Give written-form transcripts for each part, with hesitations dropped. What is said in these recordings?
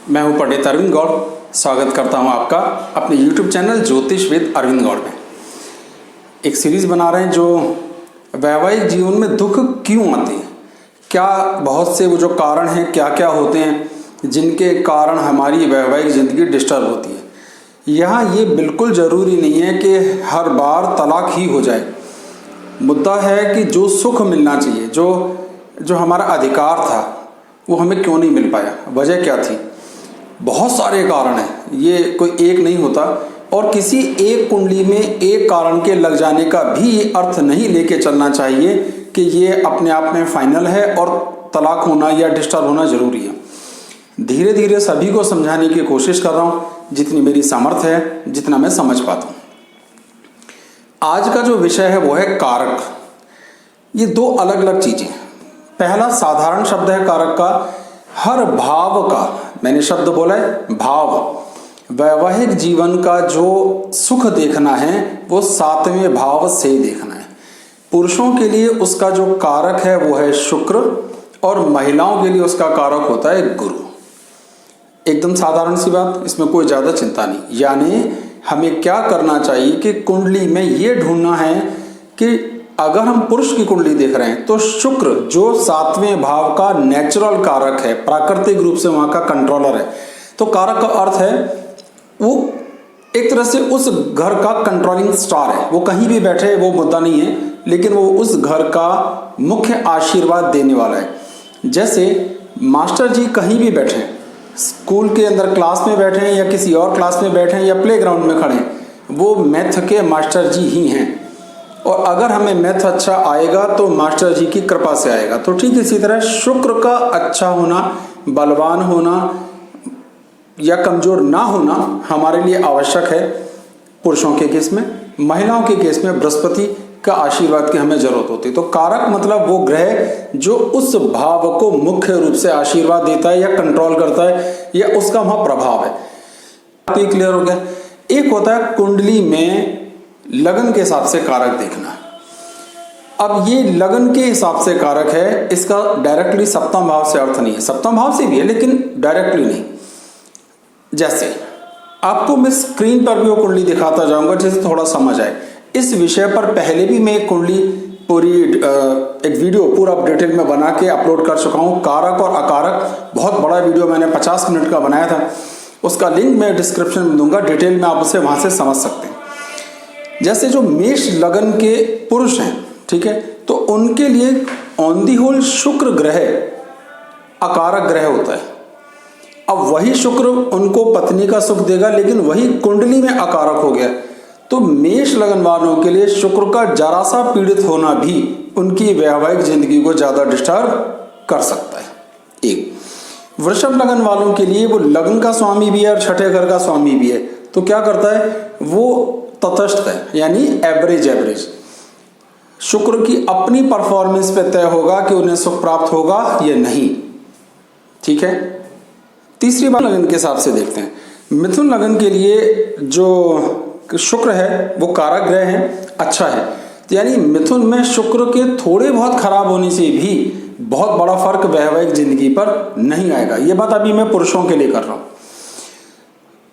मैं हूं पंडित अरविंद गौड़। स्वागत करता हूं आपका अपने YouTube चैनल ज्योतिष विद अरविंद गौड़ में। एक सीरीज़ बना रहे हैं जो वैवाहिक जीवन में दुख क्यों आते हैं, क्या बहुत से वो जो कारण हैं क्या क्या होते हैं जिनके कारण हमारी वैवाहिक ज़िंदगी डिस्टर्ब होती है। यहाँ ये बिल्कुल ज़रूरी नहीं है कि हर बार तलाक ही हो जाए। मुद्दा है कि जो सुख मिलना चाहिए, जो हमारा अधिकार था, वो हमें क्यों नहीं मिल पाया, वजह क्या थी। बहुत सारे कारण हैं, ये कोई एक नहीं होता। और किसी एक कुंडली में एक कारण के लग जाने का भी अर्थ नहीं लेके चलना चाहिए कि ये अपने आप में फाइनल है और तलाक होना या डिस्टर्ब होना ज़रूरी है। धीरे धीरे सभी को समझाने की कोशिश कर रहा हूँ, जितनी मेरी सामर्थ्य है, जितना मैं समझ पाता हूँ। आज का जो विषय है वो है कारक। ये दो अलग अलग चीज़ें। पहला साधारण शब्द है कारक का, हर भाव का, मैंने शब्द बोला है भाव। वैवाहिक जीवन का जो सुख देखना है वो सातवें भाव से देखना है। पुरुषों के लिए उसका जो कारक है वो है शुक्र और महिलाओं के लिए उसका कारक होता है गुरु। एकदम साधारण सी बात, इसमें कोई ज़्यादा चिंता नहीं। यानी हमें क्या करना चाहिए कि कुंडली में ये ढूंढना है कि अगर हम पुरुष की कुंडली देख रहे हैं तो शुक्र जो सातवें भाव का नेचुरल कारक है, प्राकृतिक रूप से वहाँ का कंट्रोलर है। तो कारक का अर्थ है वो एक तरह से उस घर का कंट्रोलिंग स्टार है। वो कहीं भी बैठे वो मुद्दा नहीं है, लेकिन वो उस घर का मुख्य आशीर्वाद देने वाला है। जैसे मास्टर जी कहीं भी बैठे, स्कूल के अंदर क्लास में बैठे हैं या किसी और क्लास में बैठे हैं या प्लेग्राउंड में खड़े हैं, वो मैथ के मास्टर जी ही हैं। और अगर हमें मैथ अच्छा आएगा तो मास्टर जी की कृपा से आएगा। तो ठीक इसी तरह शुक्र का अच्छा होना, बलवान होना या कमजोर ना होना हमारे लिए आवश्यक है पुरुषों के केस में। महिलाओं के केस में बृहस्पति का आशीर्वाद की हमें जरूरत होती है। तो कारक मतलब वो ग्रह जो उस भाव को मुख्य रूप से आशीर्वाद देता है या कंट्रोल करता है या उसका वहाँ प्रभाव है। तो ये क्लियर हो गया। एक होता है कुंडली में लगन के हिसाब से कारक देखना। अब ये लगन के हिसाब से कारक है, इसका डायरेक्टली सप्तम भाव से अर्थ नहीं है। सप्तम भाव से भी है लेकिन डायरेक्टली नहीं। जैसे आपको मैं स्क्रीन पर भी वो कुंडली दिखाता जाऊंगा जैसे थोड़ा समझ आए। इस विषय पर पहले भी मैं एक कुंडली पूरी एक वीडियो पूरा डिटेल में बना के अपलोड कर चुका हूँ। कारक और अकारक बहुत बड़ा वीडियो मैंने 50 मिनट का बनाया था, उसका लिंक मैं डिस्क्रिप्शन में दूंगा। डिटेल में आप उसे वहां से समझ सकते हैं। जैसे जो मेष लगन के पुरुष हैं, ठीक है, तो उनके लिए ऑन दी होल शुक्र ग्रह अकारक ग्रह होता है। अब वही शुक्र उनको पत्नी का सुख देगा, लेकिन वही कुंडली में अकारक हो गया। तो मेष लगन वालों के लिए शुक्र का जरा सा पीड़ित होना भी उनकी वैवाहिक जिंदगी को ज्यादा डिस्टर्ब कर सकता है। एक वृषभ लगन वालों के लिए वो लगन का स्वामी भी है और छठे घर का स्वामी भी है। तो क्या करता है, वो तटस्थ है, यानी एवरेज। शुक्र की अपनी परफॉर्मेंस पे तय होगा कि उन्हें सुख प्राप्त होगा या नहीं। ठीक है। तीसरी बात लगन के हिसाब से देखते हैं। मिथुन लगन के लिए जो शुक्र है वो कारक ग्रह है, अच्छा है। तो यानी मिथुन में शुक्र के थोड़े बहुत खराब होने से भी बहुत बड़ा फर्क वैवाहिक जिंदगी पर नहीं आएगा। ये बात अभी मैं पुरुषों के लिए कर रहा हूं।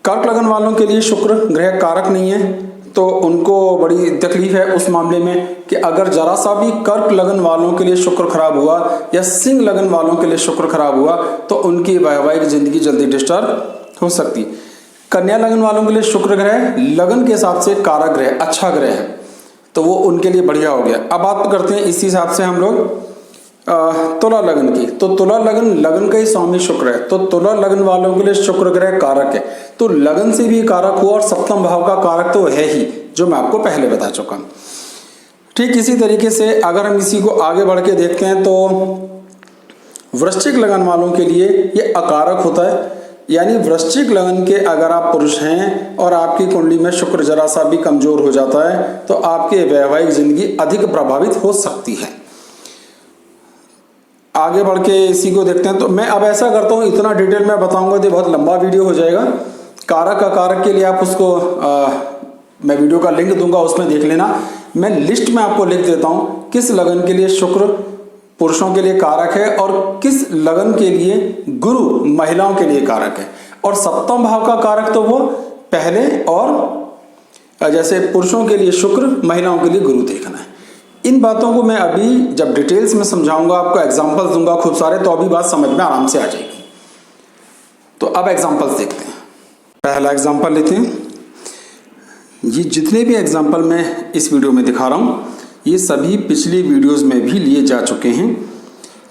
कर्क लगन वालों के लिए शुक्र ग्रह कारक नहीं है, तो उनको बड़ी तकलीफ है उस मामले में कि अगर जरा सा भी कर्क लगन वालों के लिए शुक्र खराब हुआ या सिंह लगन वालों के लिए शुक्र खराब हुआ तो उनकी वैवाहिक जिंदगी जल्दी डिस्टर्ब हो सकती। कन्या लगन वालों के लिए शुक्र ग्रह लगन के हिसाब से कारक ग्रह, अच्छा ग्रह है, तो वो उनके लिए बढ़िया हो गया। अब बात करते हैं इसी हिसाब से हम लोग तुला लगन की। तो तुला लगन का ही स्वामी शुक्र है, तो तुला लगन वालों के लिए शुक्र ग्रह कारक है। तो लगन से भी कारक हुआ और सप्तम भाव का कारक तो है ही, जो मैं आपको पहले बता चुका हूं। ठीक इसी तरीके से अगर हम इसी को आगे बढ़ के देखते हैं तो वृश्चिक लगन वालों के लिए ये अकारक होता है। यानी वृश्चिक लगन के अगर आप पुरुष हैं और आपकी कुंडली में शुक्र जरा सा भी कमजोर हो जाता है तो आपकी वैवाहिक जिंदगी अधिक प्रभावित हो सकती है। आगे बढ़ के इसी को देखते हैं। तो मैं अब ऐसा करता हूँ, इतना डिटेल में बताऊंगा तो बहुत लंबा वीडियो हो जाएगा। कारक अकारक के लिए आप उसको मैं वीडियो का लिंक दूंगा, उसमें देख लेना। मैं लिस्ट में आपको लिख देता हूँ किस लगन के लिए शुक्र पुरुषों के लिए कारक है और किस लगन के लिए गुरु महिलाओं के लिए कारक है। और सप्तम भाव का कारक तो वो पहले, और जैसे पुरुषों के लिए शुक्र, महिलाओं के लिए गुरु देखना है। इन बातों को मैं अभी जब डिटेल्स में समझाऊंगा, आपको एग्जांपल्स दूंगा खूब सारे, तो अभी बात समझ में आराम से आ जाएगी। तो अब एग्जांपल्स देखते हैं। पहला एग्जांपल लेते हैं। ये जितने भी एग्जांपल मैं इस वीडियो में दिखा रहा हूँ ये सभी पिछली वीडियोस में भी लिए जा चुके हैं,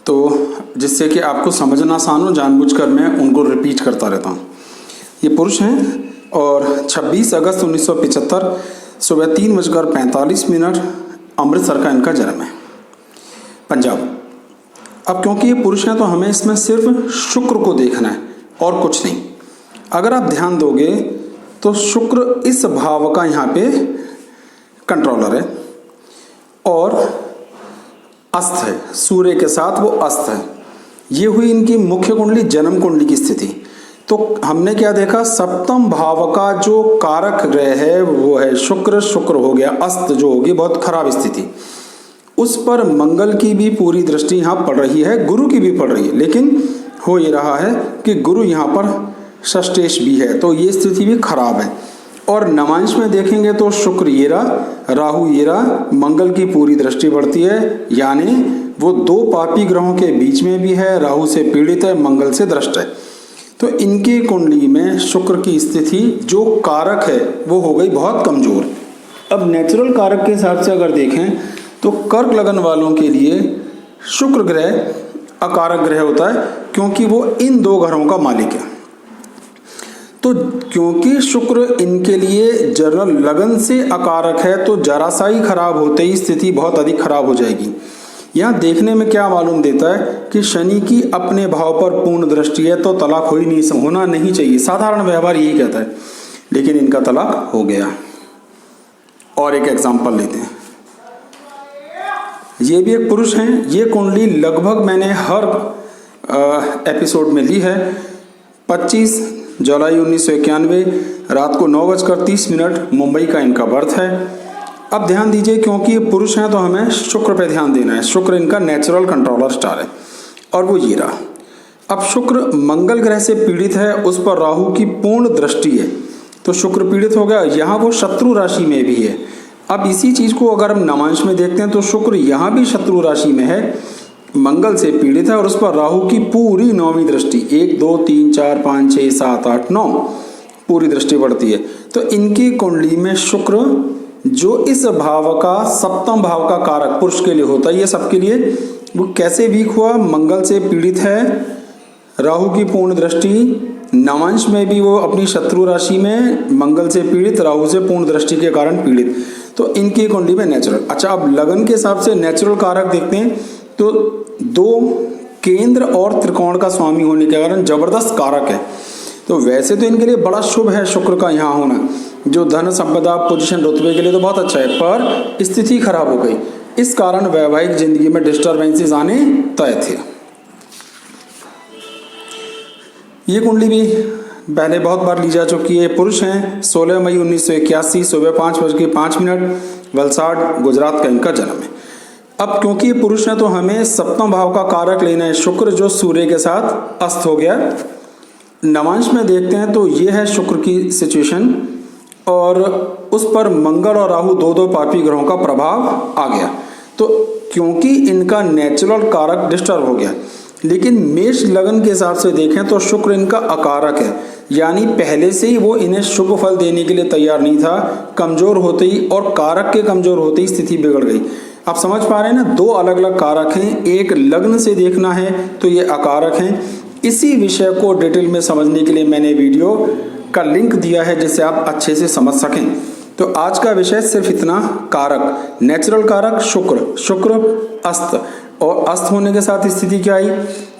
तो जिससे कि आपको समझना आसान हो, जानबूझकर मैं उनको रिपीट करता रहता हूँ। ये पुरुष हैं और 26 अगस्त 1975 सुबह 3:45 अमृतसर का इनका जन्म है, पंजाब। अब क्योंकि ये पुरुष हैं तो हमें इसमें सिर्फ शुक्र को देखना है और कुछ नहीं। अगर आप ध्यान दोगे तो शुक्र इस भाव का यहाँ पे कंट्रोलर है और अस्त है, सूर्य के साथ वो अस्त है। ये हुई इनकी मुख्य कुंडली, जन्म कुंडली की स्थिति। तो हमने क्या देखा, सप्तम भाव का जो कारक ग्रह है वो है शुक्र। शुक्र हो गया अस्त, जो होगी बहुत खराब स्थिति। उस पर मंगल की भी पूरी दृष्टि यहाँ पड़ रही है, गुरु की भी पड़ रही है, लेकिन हो ये रहा है कि गुरु यहाँ पर षष्ठेश भी है, तो ये स्थिति भी खराब है। और नवांश में देखेंगे तो शुक्र ये रहा, राहु ये रहा, मंगल की पूरी दृष्टि बढ़ती है, यानी वो दो पापी ग्रहों के बीच में भी है, राहु से पीड़ित है, मंगल से दृष्ट है। तो इनकी कुंडली में शुक्र की स्थिति जो कारक है वो हो गई बहुत कमजोर। अब नेचुरल कारक के हिसाब से अगर देखें तो कर्क लगन वालों के लिए शुक्र ग्रह अकारक ग्रह होता है, क्योंकि वो इन दो घरों का मालिक है। तो क्योंकि शुक्र इनके लिए जनरल लगन से अकारक है, तो जरा सा ही खराब होते ही स्थिति बहुत अधिक खराब हो जाएगी। यहाँ देखने में क्या मालूम देता है कि शनि की अपने भाव पर पूर्ण दृष्टि है, तो तलाक होना नहीं चाहिए, साधारण व्यवहार यही कहता है, लेकिन इनका तलाक हो गया। और एक एग्जाम्पल लेते हैं। ये भी एक पुरुष हैं। ये कुंडली लगभग मैंने हर एपिसोड में ली है। 25 जुलाई 1991 रात को 9:30 मुंबई का इनका बर्थ है। अब ध्यान दीजिए, क्योंकि ये पुरुष हैं तो हमें शुक्र पे ध्यान देना है। शुक्र इनका नेचुरल कंट्रोलर स्टार है और वो ये रहा। अब शुक्र मंगल ग्रह से पीड़ित है, उस पर राहु की पूर्ण दृष्टि है, तो शुक्र पीड़ित हो गया। यहाँ वो शत्रु राशि में भी है। अब इसी चीज को अगर हम नवांश में देखते हैं तो शुक्र यहाँ भी शत्रु राशि में है, मंगल से पीड़ित है और उस पर राहु की पूरी 9वीं दृष्टि, 1 2 3 4 5 6 7 8 9 पूरी दृष्टि बढ़ती है। तो इनकी कुंडली में शुक्र जो इस भाव का सप्तम भाव का कारक पुरुष के लिए होता है, ये सबके लिए वो कैसे वीक हुआ, मंगल से पीड़ित है, राहु की पूर्ण दृष्टि, नवांश में भी वो अपनी शत्रु राशि में मंगल से पीड़ित, राहु से पूर्ण दृष्टि के कारण पीड़ित। तो इनकी कुंडली में नेचुरल। अच्छा, अब लगन के हिसाब से नेचुरल कारक देखते हैं तो 2 केंद्र और त्रिकोण का स्वामी होने के कारण जबरदस्त कारक है। तो वैसे तो इनके लिए बड़ा शुभ है शुक्र का यहाँ होना, जो धन संपदा पोजीशन रुतबे के लिए तो बहुत अच्छा है, पर स्थिति खराब हो गई। इस कारण वैवाहिक जिंदगी में डिस्टर्बेंसेस आने तय थे। ये कुंडली भी पहले बहुत बार ली जा चुकी है। पुरुष हैं, 16 मई 1981 सुबह 5:05 वलसाड गुजरात का इनका जन्म है। अब क्योंकि ये पुरुष है तो हमें सप्तम भाव का कारक लेना है शुक्र, जो सूर्य के साथ अस्त हो गया। नवांश में देखते हैं तो ये है शुक्र की सिचुएशन और उस पर मंगल और राहु 2 पापी ग्रहों का प्रभाव आ गया। तो क्योंकि इनका नेचुरल कारक डिस्टर्ब हो गया, लेकिन मेष लगन के हिसाब से देखें तो शुक्र इनका अकारक है, यानी पहले से ही वो इन्हें शुभ फल देने के लिए तैयार नहीं था। कमजोर होते ही और कारक के कमजोर होते ही स्थिति बिगड़ गई। आप समझ पा रहे हैं ना, 2 अलग अलग कारक हैं, एक लग्न से देखना है तो ये अकारक हैं। इसी विषय को डिटेल में समझने के लिए मैंने वीडियो का लिंक दिया है, जिससे आप अच्छे से समझ सकें। तो आज का विषय सिर्फ इतना, कारक, नेचुरल कारक शुक्र अस्त, और अस्त होने के साथ स्थिति क्या आई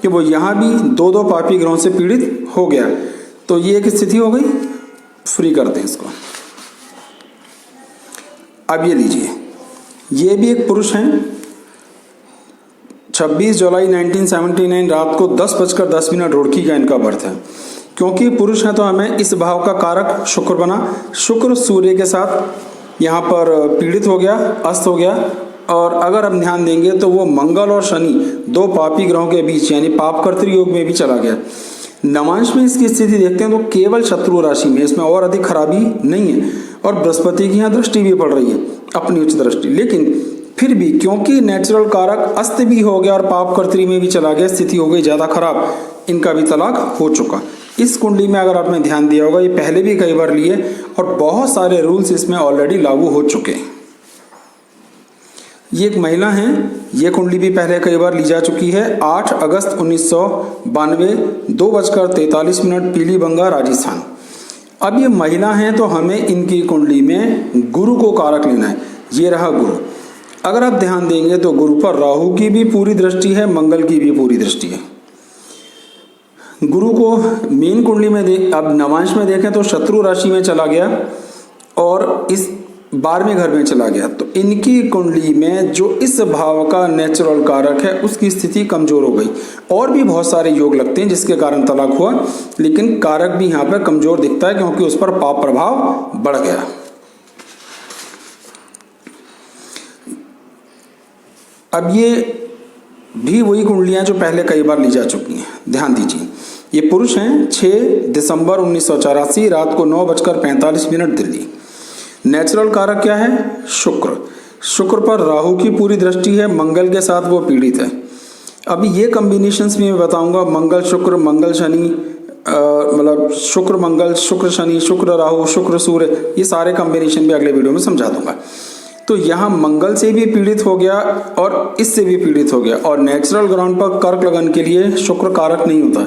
कि वो यहाँ भी 2 पापी ग्रहों से पीड़ित हो गया। तो ये एक स्थिति हो गई। फ्री करते हैं इसको। अब ये लीजिए, ये भी एक पुरुष हैं। 26 जुलाई 1979 रात को 10:10 रुड़की का इनका बर्थ है। क्योंकि पुरुष है तो हमें इस भाव का कारक शुक्र बना। शुक्र सूर्य के साथ यहाँ पर पीड़ित हो गया, अस्त हो गया, और अगर हम ध्यान देंगे तो वो मंगल और शनि दो पापी ग्रहों के बीच यानी पाप कर्तृ योग में भी चला गया। नवांश में इसकी स्थिति देखते हैं तो केवल शत्रु राशि में, इसमें और अधिक खराबी नहीं है और बृहस्पति की यहाँ दृष्टि भी पड़ रही है, अपनी उच्च दृष्टि। लेकिन फिर भी क्योंकि नेचुरल कारक अस्त भी हो गया और पाप कर्तृ में भी चला गया, स्थिति हो गई ज़्यादा खराब, इनका भी तलाक हो चुका। इस कुंडली में अगर आपने ध्यान दिया होगा, ये पहले भी कई बार लिए और बहुत सारे रूल्स इसमें ऑलरेडी लागू हो चुके हैं। ये एक महिला हैं, ये कुंडली भी पहले कई बार ली जा चुकी है। 8 अगस्त 1992 2:43 पीलीबंगा राजस्थान। अब ये महिला हैं तो हमें इनकी कुंडली में गुरु को कारक लेना है। ये रहा गुरु। अगर आप ध्यान देंगे तो गुरु पर राहु की भी पूरी दृष्टि है, मंगल की भी पूरी दृष्टि है। गुरु को मेन कुंडली में अब नवांश में देखें तो शत्रु राशि में चला गया और इस 12वें घर में चला गया। तो इनकी कुंडली में जो इस भाव का नेचुरल कारक है उसकी स्थिति कमजोर हो गई। और भी बहुत सारे योग लगते हैं जिसके कारण तलाक हुआ, लेकिन कारक भी यहाँ पर कमजोर दिखता है क्योंकि उस पर पाप प्रभाव बढ़ गया। अब ये भी वही कुंडलियां जो पहले कई बार ली जा चुकी हैं, ध्यान दीजिए। ये पुरुष हैं, 6 दिसंबर 1984 रात को 9:45 दिल्ली। नेचुरल कारक क्या है? शुक्र। शुक्र पर राहु की पूरी दृष्टि है, मंगल के साथ वो पीड़ित है। अभी ये कॉम्बिनेशंस भी मैं बताऊंगा, मंगल शुक्र, मंगल शनि, मतलब शुक्र मंगल, शुक्र शनि, शुक्र राहु, शुक्र सूर्य, ये सारे कॉम्बिनेशन भी अगले वीडियो में समझा दूंगा। तो यहाँ मंगल से भी पीड़ित हो गया और इससे भी पीड़ित हो गया और नेचुरल ग्राउंड पर कर्क लगन के लिए शुक्र कारक नहीं होता।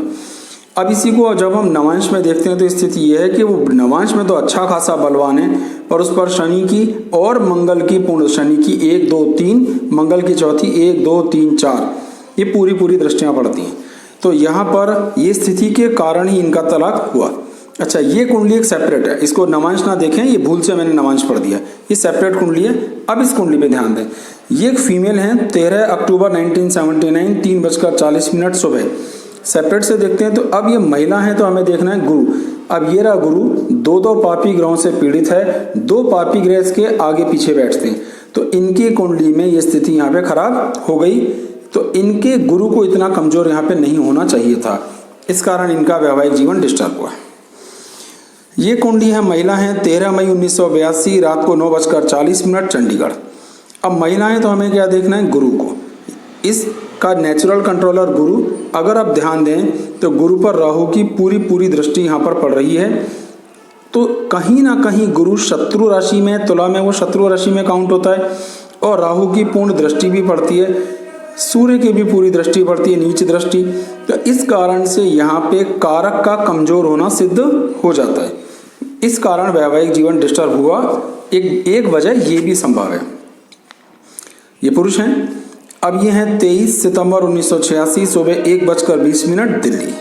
अब इसी को जब हम नवांश में देखते हैं तो स्थिति यह है कि वो नवांश में तो अच्छा खासा बलवान है पर उस पर शनि की और मंगल की पूर्ण, शनि की 1 2 3, मंगल की चौथी 1 2 3 4, ये पूरी दृष्टियां पड़ती हैं। तो यहाँ पर ये स्थिति के कारण ही इनका तलाक हुआ। अच्छा, ये कुंडली एक सेपरेट है, इसको नवांश ना देखें, ये भूल से मैंने नवांश पढ़ दिया, ये सेपरेट कुंडली है। अब इस कुंडली पे ध्यान दें। ये एक फीमेल है, 13 अक्टूबर 1979 3:40 सुबह। सेपरेट से देखते हैं तो अब ये महिला है तो हमें देखना है गुरु। अब ये रहा गुरु, दो पापी ग्रहों से पीड़ित है, 2 पापी ग्रह इसके आगे पीछे बैठते हैं। तो इनकी कुंडली में ये स्थिति यहाँ पे खराब हो गई। तो इनके गुरु को इतना कमजोर यहाँ पे नहीं होना चाहिए था, इस कारण इनका वैवाहिक जीवन डिस्टर्ब हुआ। ये कुंडली है, महिला है, 13 मई 1982 रात को 9:40 चंडीगढ़। अब महिलाएं तो हमें क्या देखना है? गुरु को। इसका नेचुरल कंट्रोलर गुरु। अगर आप ध्यान दें तो गुरु पर राहु की पूरी दृष्टि यहाँ पर पड़ रही है। तो कहीं ना कहीं गुरु शत्रु राशि में, तुला में वो शत्रु राशि में काउंट होता है और राहु की पूर्ण दृष्टि भी पड़ती है, सूर्य की भी पूरी दृष्टि पड़ती है, नीच दृष्टि। तो इस कारण से यहाँ पे कारक का कमजोर होना सिद्ध हो जाता है। इस कारण वैवाहिक जीवन डिस्टर्ब हुआ। एक वजह ये भी संभव है। ये पुरुष हैं। अब ये हैं 23 सितंबर 1986 सुबह 1:20 दिल्ली।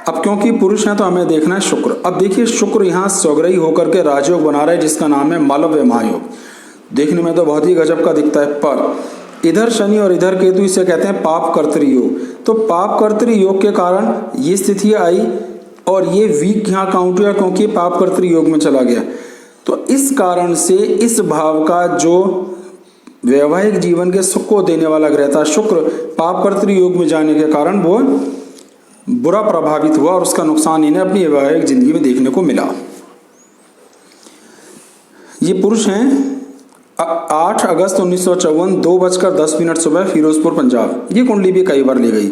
अब क्योंकि पुरुष हैं तो हमें देखना है शुक्र। अब देखिए शुक्र यहाँ स्वग्रही होकर के राजयोग बना रहा है जिसका नाम है मालव्य महायोग। देखने में तो बहुत ही गजब का दिखता है, पर इधर शनि और इधर केतु, इसे कहते हैं पाप कर्तृ योग। तो पाप कर्तृ योग के कारण ये स्थिति आई और ये वीक यहाँ काउंट हुआ क्योंकि पाप कर्तृ योग में चला गया। तो इस कारण से इस भाव का जो वैवाहिक जीवन के सुख को देने वाला ग्रह था शुक्र, पाप कर्तृ योग में जाने के कारण वो बुरा प्रभावित हुआ और उसका नुकसान इन्हें अपनी वैवाहिक जिंदगी में देखने को मिला। ये पुरुष हैं, 8 अगस्त 1954 2:10 सुबह फिरोजपुर पंजाब। ये कुंडली भी कई बार ली गई।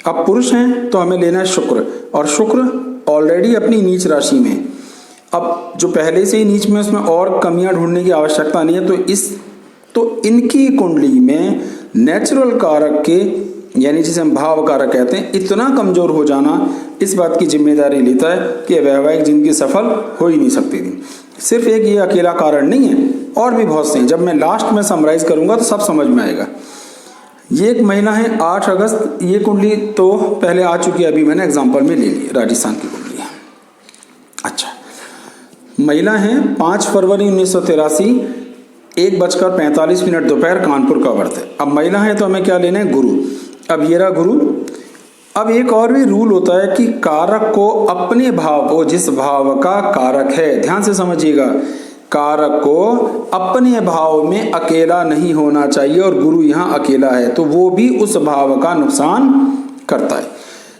अब पुरुष हैं तो हमें लेना है शुक्र और शुक्र ऑलरेडी अपनी नीच राशि में। अब जो पहले से ही नीच में, उसमें और कमियां ढूंढने की आवश्यकता नहीं है। तो इनकी कुंडली में नेचुरल कारक के, यानी जिसे हम भाव कारक कहते हैं, इतना कमजोर हो जाना इस बात की जिम्मेदारी लेता है कि वैवाहिक जिंदगी सफल हो ही नहीं सकती थी। सिर्फ एक ये अकेला कारण नहीं है, और भी बहुत से हैं। जब मैं लास्ट में समराइज करूंगा तो सब समझ में आएगा। ये एक महिला है, 8 अगस्त। ये कुंडली तो पहले आ चुकी है, अभी मैंने एग्जाम्पल में ले ली, राजस्थान की कुंडली है। अच्छा, महिला है, 5 फरवरी 1983 1:45 दोपहर, कानपुर का वर्त है। अब महिला है तो हमें क्या लेना है? गुरु। अब ये रहा गुरु। अब एक और भी रूल होता है कि कारक को अपने भाव को, जिस भाव का कारक है, ध्यान से समझिएगा, कारक को अपने भाव में अकेला नहीं होना चाहिए और गुरु यहाँ अकेला है तो वो भी उस भाव का नुकसान करता है।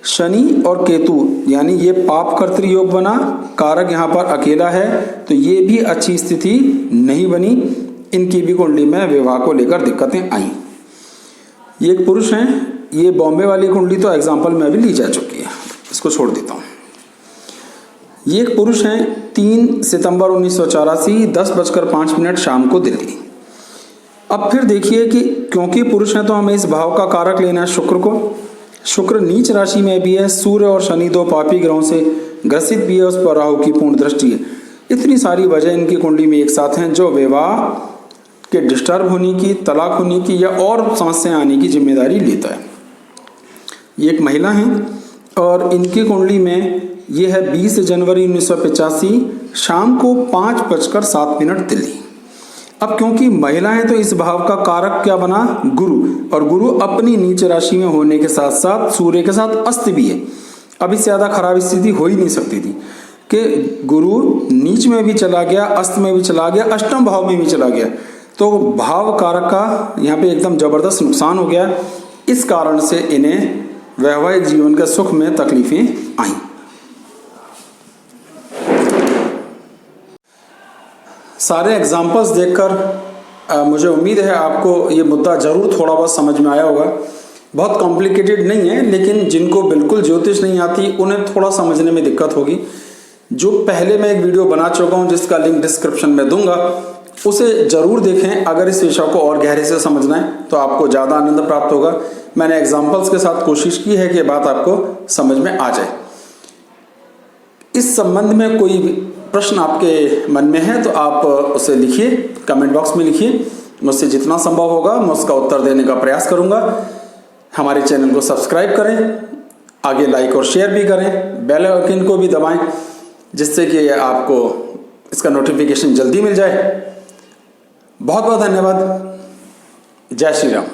शनि और केतु यानी ये पाप कर्तृ योग बना, कारक यहाँ पर अकेला है तो ये भी अच्छी स्थिति नहीं बनी। इनकी भी कुंडली में विवाह को लेकर दिक्कतें आई। ये एक पुरुष हैं, ये बॉम्बे वाली कुंडली तो एग्जाम्पल में अभी ली जा चुकी है, इसको छोड़ देता हूँ। ये एक पुरुष हैं, 3 सितंबर 1984 10:05 शाम को दिल्ली। अब फिर देखिए कि क्योंकि पुरुष हैं तो हमें इस भाव का कारक लेना है शुक्र को। शुक्र नीच राशि में भी है, सूर्य और शनि 2 पापी ग्रहों से ग्रसित भी है, उस पर राहु की पूर्ण दृष्टि है। इतनी सारी वजह इनकी कुंडली में एक साथ हैं जो विवाह के डिस्टर्ब होने की, तलाक होने की या और समस्याएं आने की जिम्मेदारी लेता है। ये एक महिला हैं और इनकी कुंडली में ये है 20 जनवरी 1985 शाम को 5:07 दिल्ली। अब क्योंकि महिला है तो इस भाव का कारक क्या बना, गुरु, और गुरु अपनी नीच राशि में होने के साथ साथ सूर्य के साथ अस्त भी है। अब इससे ज़्यादा खराब स्थिति हो ही नहीं सकती थी कि गुरु नीच में भी चला गया, अस्त में भी चला गया, अष्टम भाव में भी चला गया, तो भाव कारक का यहाँ पे एकदम जबरदस्त नुकसान हो गया। इस कारण से इन्हें वैवाहिक जीवन के सुख में तकलीफें आई। सारे एग्जाम्पल्स देखकर मुझे उम्मीद है आपको ये मुद्दा जरूर थोड़ा बहुत समझ में आया होगा। बहुत कॉम्प्लिकेटेड नहीं है, लेकिन जिनको बिल्कुल ज्योतिष नहीं आती उन्हें थोड़ा समझने में दिक्कत होगी। जो पहले मैं एक वीडियो बना चुका हूँ जिसका लिंक डिस्क्रिप्शन में दूंगा, उसे जरूर देखें। अगर इस विषय को और गहरे से समझना है तो आपको ज़्यादा आनंद प्राप्त होगा। मैंने एग्जाम्पल्स के साथ कोशिश की है कि बात आपको समझ में आ जाए। इस संबंध में कोई प्रश्न आपके मन में है तो आप उसे लिखिए, कमेंट बॉक्स में लिखिए। मुझसे जितना संभव होगा मैं उसका उत्तर देने का प्रयास करूंगा। हमारे चैनल को सब्सक्राइब करें, आगे लाइक और शेयर भी करें, बेल आइकन को भी दबाएं जिससे कि आपको इसका नोटिफिकेशन जल्दी मिल जाए। बहुत बहुत धन्यवाद। जय श्री राम।